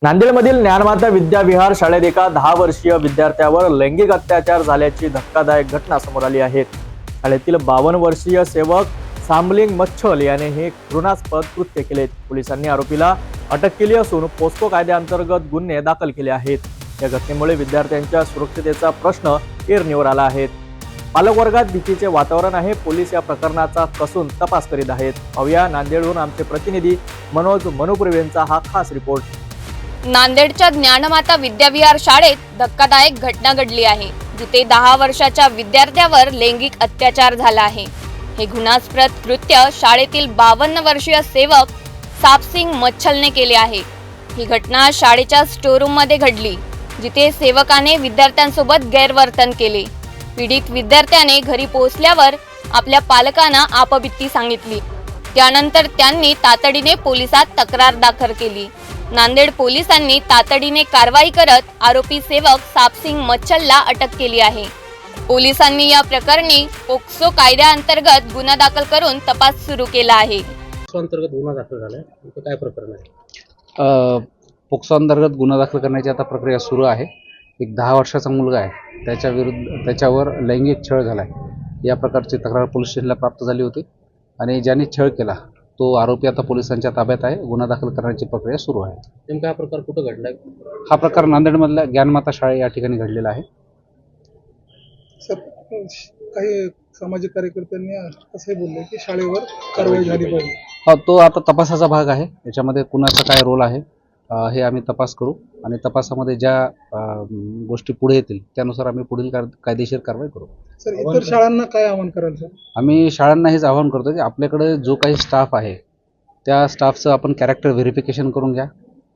नांदेडमधील ज्ञानमाता विद्याविहार शाळेत एका 10 वर्षीय विद्यार्थ्यावर लैंगिक अत्याचार झाल्याची धक्कादायक घटना समोर आली आहे। शाळेतील 52 वर्षीय सेवक सामलिंग मच्छल याने हे घृणास्पद कृत्य केले। पोलिसांनी आरोपीला अटक केली असून पोस्को कायद्याअंतर्गत गुन्हे दाखल केले आहेत। या घटनेमुळे विद्यार्थ्यांच्या सुरक्षिततेचा प्रश्न ऐरणीवर आला आहे। पालकवर्गात भीतीचे वातावरण आहे। पोलीस या प्रकरणाचा कसून तपास करीत आहेत। पाहूया नांदेडहून आमचे प्रतिनिधी मनोज मनुपुरे यांचा हा खास रिपोर्ट। नांदेडच्या ज्ञानमाता विद्याविहार शाळेत धक्कादायक घटना घडली आहे, जिथे 10 वर्षाच्या विद्यार्थ्यावर लैंगिक अत्याचार झाला आहे। हे घृणास्पद कृत्य शाळेतील 52 वर्षीय सेवक सापसिंग मच्छलने केले आहे। ही घटना शाळेच्या स्टोरूम मध्ये घडली, जिथे सेवकाने विद्यार्थ्यांसोबत गैरवर्तन केले। पीडित विद्यार्थ्याने घरी पोहोचल्यावर आपल्या पालकांना आपबिती सांगितली। त्यानंतर त्यांनी तातडीने पोलिसात तक्रार दाखल केली। नांदेड पोलिसांनी तातडीने कारवाई करत आरोपी सेवक सापसिंग मच्छलला अटक केली आहे। पोलिसांनी या प्रकरणी पोक्सो कायद्याअंतर्गत गुन्हा दाखल करून तपास सुरू केला आहे। अंतर्गत गुन्हा दाखल झालाय, काय प्रकरण आहे? पोक्सो अंतर्गत गुन्हा दाखल करण्याची आता प्रक्रिया सुरू आहे। एक 10 वर्षाचा मुलगा आहे, त्याच्यावर लैंगिक छळ झालाय या प्रकारची तक्रार पोलीस स्टेशनला प्राप्त झाली होती आणि ज्याने छळ केला तो आरोपी आता पोलिसांच्या ताब्यात आहे। गुन्हा दाखल करण्याची प्रक्रिया सुरू आहे। नेमका हा प्रकार कुठं घडलाय? हा प्रकार नांदेडमधल्या ज्ञानमाता शाळे या ठिकाणी घडलेला आहे। सर, काही सामाजिक कार्यकर्त्यांनी असे बोलले की शाळेवर कारवाई झाली पाहिजे। हा, तो आता तपासाचा भाग आहे। याच्यामध्ये कुणाचा काय रोल आहे हे आम्ही तपास करू आणि तपासामध्ये ज्या गोष्टी पुढे येतील त्यानुसार आम्ही पुढील कायदेशीर कारवाई करू। सर, इतर शाळांना काय आवाहन कराल सर? आम्ही शाळांना हेच आवाहन करतो की आपल्याकडे जो काही स्टाफ आहे त्या स्टाफचं आपण कॅरेक्टर व्हेरिफिकेशन करून घ्या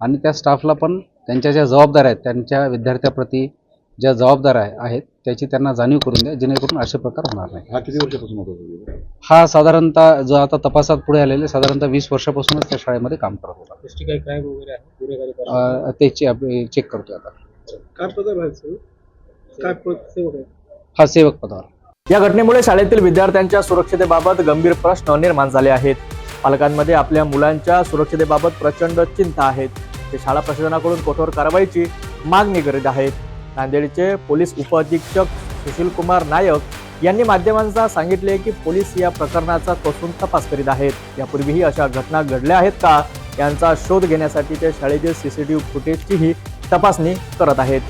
आणि त्या स्टाफला पण त्यांच्या ज्या जबाबदाऱ्या आहेत, त्यांच्या विद्यार्थ्याप्रती ज्या जबाबदाऱ्या आहेत त्याची त्यांना जाणीव करून द्या, जेणेकरून असे प्रकार होणार नाही। हा किती वर्षापासून होता? हा साधारणतः जो आता तपासात पुढे आलेले साधारणतः 20 वर्षापासूनच त्या शाळेमध्ये काम करत होता। गोष्टी काही क्राईम वगैरे आहे, गुन्हेगारी ते चेक करतोय आता। काय पदावर आहे सर? काय सेवक आहे? हा सेवक पदावर। या घटनेमुळे शाळेतील विद्यार्थ्यांच्या सुरक्षिततेबाबत गंभीर प्रश्न निर्माण झाले आहेत। पालकांमध्ये आपल्या मुलांच्या सुरक्षिततेबाबत प्रचंड चिंता आहे। ते शाळा प्रशासनाकडून कठोर कारवाईची मागणी करीत आहेत। नांदेडचे पोलीस उपअधीक्षक सुशील कुमार नायक यांनी माध्यमांना सांगितले की पोलीस या प्रकरणाचा कसून तपास करीत आहेत। यापूर्वीही अशा घटना घडल्या आहेत का यांचा शोध घेण्यासाठी ते शाळेतील CCTV फुटेजचीही तपासणी करत आहेत।